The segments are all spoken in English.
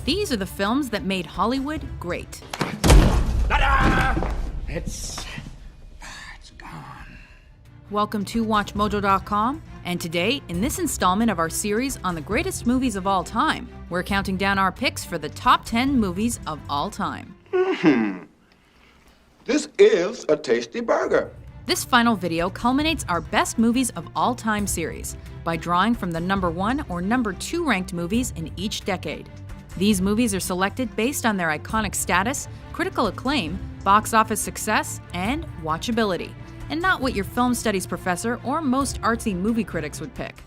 These are the films that made Hollywood great. It's gone. Welcome to WatchMojo.com, and today, in this installment of our series on the greatest movies of all time, we're counting down our picks for the top 10 movies of all time. This is a tasty burger. This final video culminates our best movies of all time series by drawing from the number 1 or number 2 ranked movies in each decade. These movies are selected based on their iconic status, critical acclaim, box office success, and watchability, and not what your film studies professor or most artsy movie critics would pick.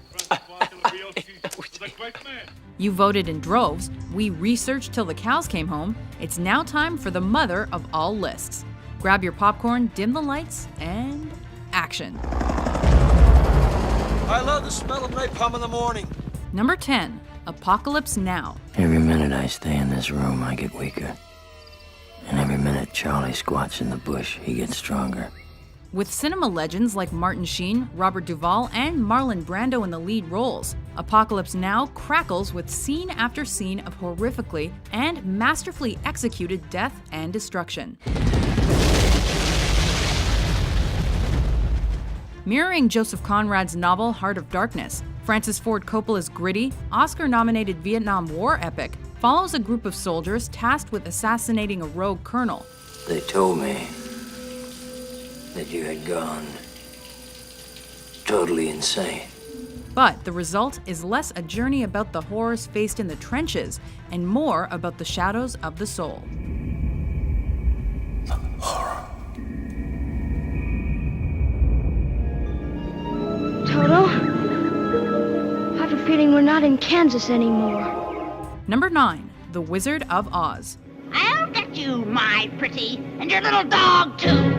You voted in droves, we researched till the cows came home. It's now time for the mother of all lists. Grab your popcorn, dim the lights, and action. I love the smell of napalm in the morning. Number 10, Apocalypse Now. Every minute I stay in this room, I get weaker. And every minute Charlie squats in the bush, he gets stronger. With cinema legends like Martin Sheen, Robert Duvall, and Marlon Brando in the lead roles, Apocalypse Now crackles with scene after scene of horrifically and masterfully executed death and destruction. Mirroring Joseph Conrad's novel Heart of Darkness, Francis Ford Coppola's gritty, Oscar-nominated Vietnam War epic follows a group of soldiers tasked with assassinating a rogue colonel. They told me that you had gone totally insane. But the result is less a journey about the horrors faced in the trenches and more about the shadows of the soul. Toto, I have a feeling we're not in Kansas anymore. Number 9, The Wizard of Oz. I'll get you, my pretty, and your little dog, too.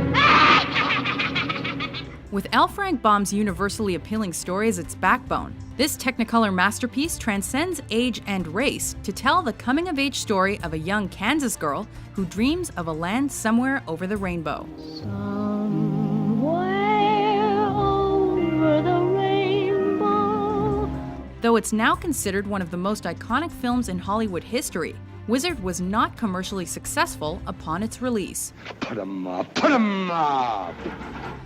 With L. Frank Baum's universally appealing story as its backbone, this Technicolor masterpiece transcends age and race to tell the coming-of-age story of a young Kansas girl who dreams of a land somewhere over the rainbow. Somewhere over the rainbow. Though it's now considered one of the most iconic films in Hollywood history, Wizard was not commercially successful upon its release. Put 'em up, put 'em up.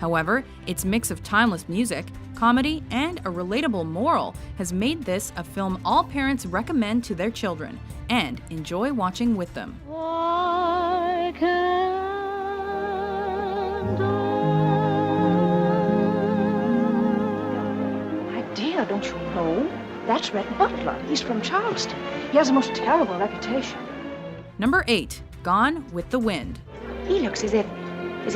However, its mix of timeless music, comedy, and a relatable moral has made this a film all parents recommend to their children and enjoy watching with them. Why can't My dear, don't you know? That's Rhett Butler. He's from Charleston. He has a most terrible reputation. Number 8, Gone with the Wind. He looks as if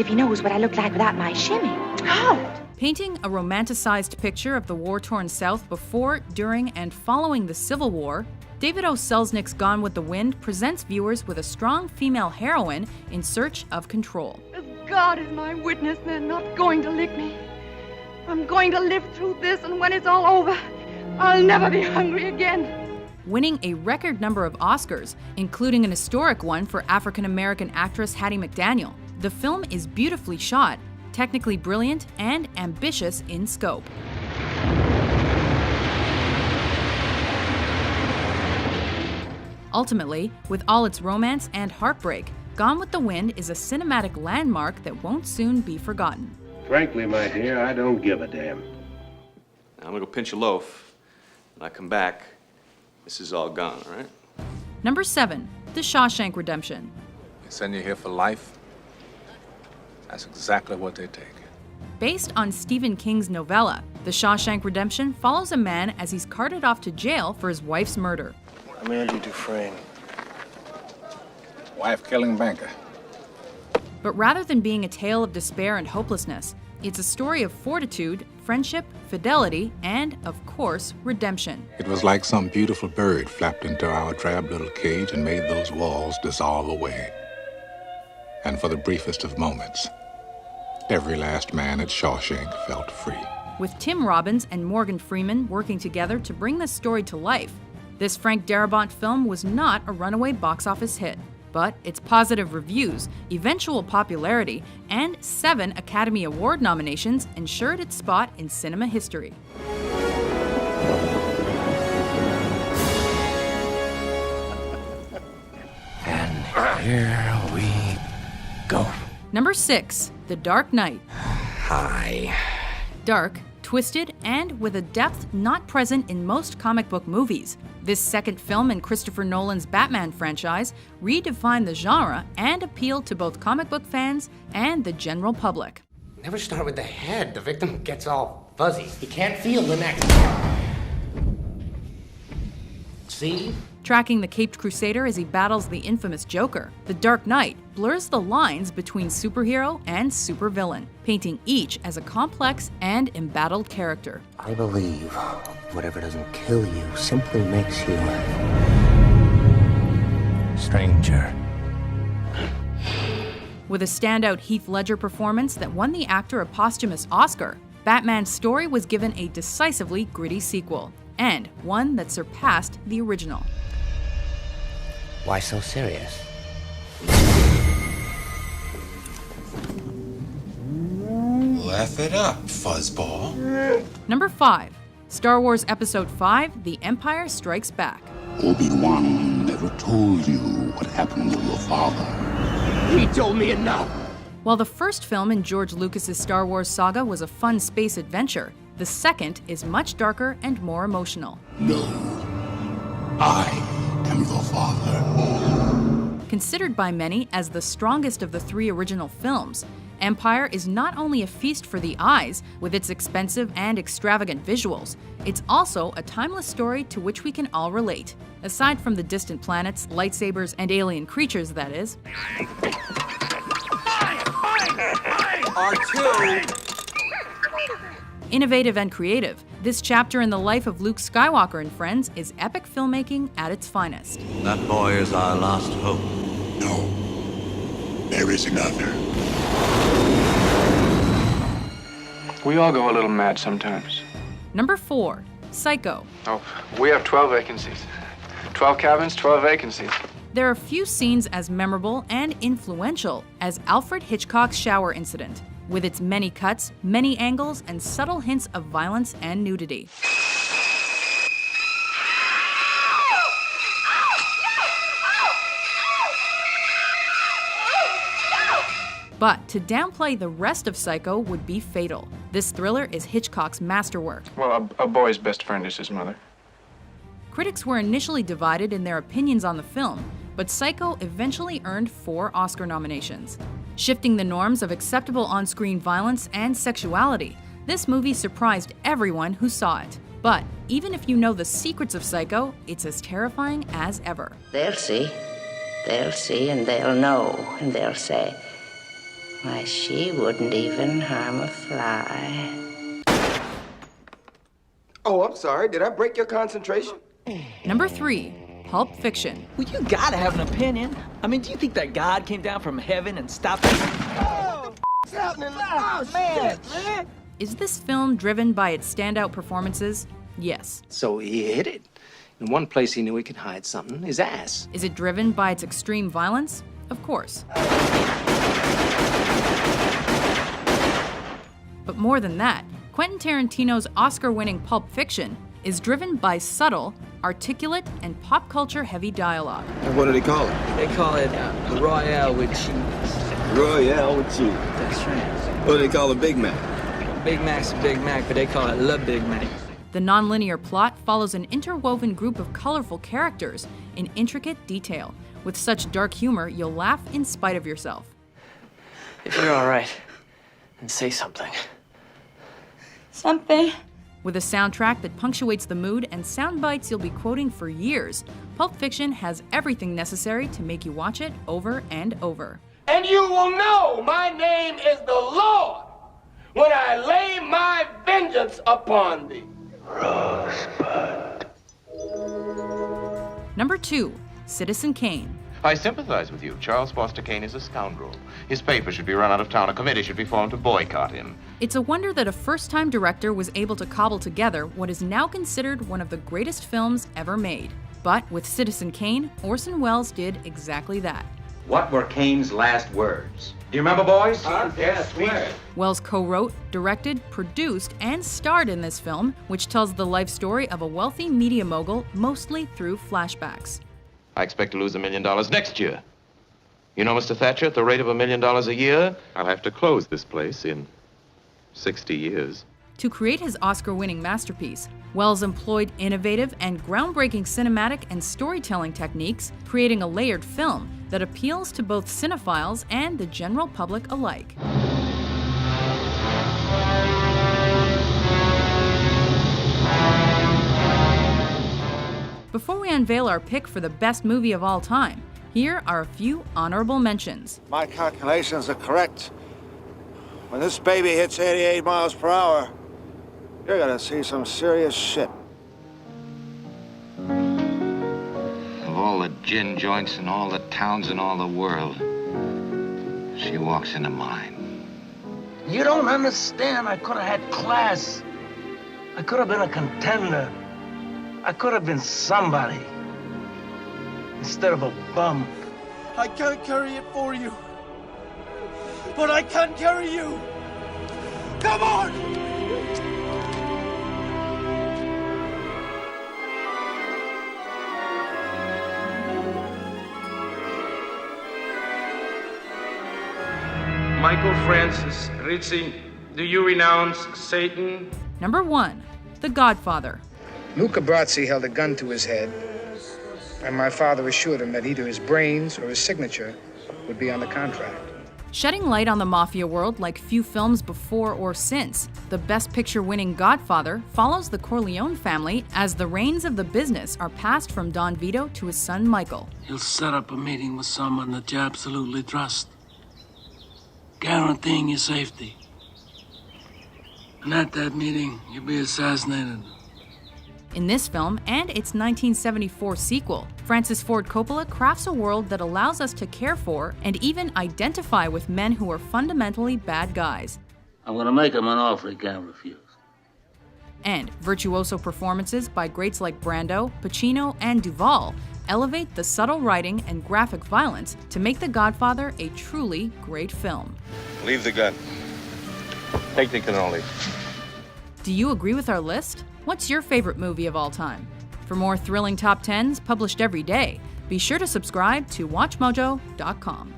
he knows what I look like without my shimmy. How? Painting a romanticized picture of the war-torn South before, during, and following the Civil War, David O. Selznick's Gone with the Wind presents viewers with a strong female heroine in search of control. As God is my witness, they're not going to lick me. I'm going to live through this, and when it's all over, I'll never be hungry again. Winning a record number of Oscars, including an historic one for African-American actress Hattie McDaniel, the film is beautifully shot, technically brilliant, and ambitious in scope. Ultimately, with all its romance and heartbreak, Gone with the Wind is a cinematic landmark that won't soon be forgotten. Frankly, my dear, I don't give a damn. I'm gonna go pinch a loaf. When I come back, this is all gone, all right? Number 7, The Shawshank Redemption. They send you here for life? That's exactly what they take. Based on Stephen King's novella, The Shawshank Redemption follows a man as he's carted off to jail for his wife's murder. I'm Andy Dufresne. Wife-killing banker. But rather than being a tale of despair and hopelessness, it's a story of fortitude, friendship, fidelity, and, of course, redemption. It was like some beautiful bird flapped into our drab little cage and made those walls dissolve away. And for the briefest of moments, every last man at Shawshank felt free. With Tim Robbins and Morgan Freeman working together to bring this story to life, this Frank Darabont film was not a runaway box office hit. But its positive reviews, eventual popularity, and 7 Academy Award nominations ensured its spot in cinema history. Here we go. Number 6, The Dark Knight. Hi. Dark, twisted, and with a depth not present in most comic book movies. This second film in Christopher Nolan's Batman franchise redefined the genre and appealed to both comic book fans and the general public. Never start with the head. The victim gets all fuzzy. He can't feel the neck. See? Tracking the Caped Crusader as he battles the infamous Joker, The Dark Knight blurs the lines between superhero and supervillain, painting each as a complex and embattled character. I believe whatever doesn't kill you simply makes you stranger. With a standout Heath Ledger performance that won the actor a posthumous Oscar, Batman's story was given a decisively gritty sequel, and one that surpassed the original. Why so serious? Laugh it up, fuzzball. Number 5, Star Wars Episode V: The Empire Strikes Back. Obi-Wan never told you what happened to your father. He told me enough. While the first film in George Lucas's Star Wars saga was a fun space adventure, the second is much darker and more emotional. No, I am your father. Considered by many as the strongest of the 3 original films, Empire is not only a feast for the eyes with its expensive and extravagant visuals, it's also a timeless story to which we can all relate. Aside from the distant planets, lightsabers, and alien creatures, that is. R2! Innovative and creative, this chapter in the life of Luke Skywalker and friends is epic filmmaking at its finest. That boy is our last hope. No, there is another. We all go a little mad sometimes. Number 4, Psycho. Oh, we have 12 vacancies. 12 cabins, 12 vacancies. There are few scenes as memorable and influential as Alfred Hitchcock's shower incident, with its many cuts, many angles, and subtle hints of violence and nudity. But to downplay the rest of Psycho would be fatal. This thriller is Hitchcock's masterwork. Well, a boy's best friend is his mother. Critics were initially divided in their opinions on the film, but Psycho eventually earned 4 Oscar nominations. Shifting the norms of acceptable on-screen violence and sexuality, this movie surprised everyone who saw it. But even if you know the secrets of Psycho, it's as terrifying as ever. They'll see, and they'll know, and they'll say, why, she wouldn't even harm a fly. Oh, I'm sorry. Did I break your concentration? Number 3, Pulp Fiction. Well, you gotta have an opinion. I mean, do you think that God came down from heaven and stopped us? What's happening? Oh, man. Is this film driven by its standout performances? Yes. So he hid it. In one place he knew he could hide something, his ass. Is it driven by its extreme violence? Of course. But more than that, Quentin Tarantino's Oscar-winning Pulp Fiction is driven by subtle, articulate, and pop culture-heavy dialogue. And what do they call it? They call it Royale with cheese. Royale with cheese. That's right. What do they call a Big Mac? Big Mac's a Big Mac, but they call it Le Big Mac. The nonlinear plot follows an interwoven group of colorful characters in intricate detail. With such dark humor, you'll laugh in spite of yourself. If you're all right, then say something. Something. With a soundtrack that punctuates the mood and sound bites you'll be quoting for years, Pulp Fiction has everything necessary to make you watch it over and over. And you will know my name is the Lord when I lay my vengeance upon thee. Rosebud. Number 2, Citizen Kane. I sympathize with you. Charles Foster Kane is a scoundrel. His paper should be run out of town. A committee should be formed to boycott him. It's a wonder that a first-time director was able to cobble together what is now considered one of the greatest films ever made. But with Citizen Kane, Orson Welles did exactly that. What were Kane's last words? Do you remember, boys? Yes, swear. Welles co-wrote, directed, produced, and starred in this film, which tells the life story of a wealthy media mogul, mostly through flashbacks. I expect to lose $1 million next year. You know, Mr. Thatcher, at the rate of $1 million a year, I'll have to close this place in 60 years. To create his Oscar-winning masterpiece, Welles employed innovative and groundbreaking cinematic and storytelling techniques, creating a layered film that appeals to both cinephiles and the general public alike. Before we unveil our pick for the best movie of all time, here are a few honorable mentions. My calculations are correct. When this baby hits 88 miles per hour, you're gonna see some serious shit. Of all the gin joints in all the towns in all the world, she walks into mine. You don't understand. I could have had class. I could have been a contender. I could have been somebody instead of a bum. I can't carry it for you, but I can carry you. Come on! Michael Francis Rizzi, do you renounce Satan? Number 1, The Godfather. Luca Brasi held a gun to his head, and my father assured him that either his brains or his signature would be on the contract. Shedding light on the mafia world like few films before or since, the Best Picture-winning Godfather follows the Corleone family as the reins of the business are passed from Don Vito to his son Michael. He'll set up a meeting with someone that you absolutely trust, guaranteeing your safety. And at that meeting, you'll be assassinated. In this film and its 1974 sequel, Francis Ford Coppola crafts a world that allows us to care for and even identify with men who are fundamentally bad guys. I'm gonna make him an offer he can't refuse. And virtuoso performances by greats like Brando, Pacino, and Duvall elevate the subtle writing and graphic violence to make The Godfather a truly great film. Leave the gun. Take the cannoli. Do you agree with our list? What's your favorite movie of all time? For more thrilling top 10s published every day, be sure to subscribe to WatchMojo.com.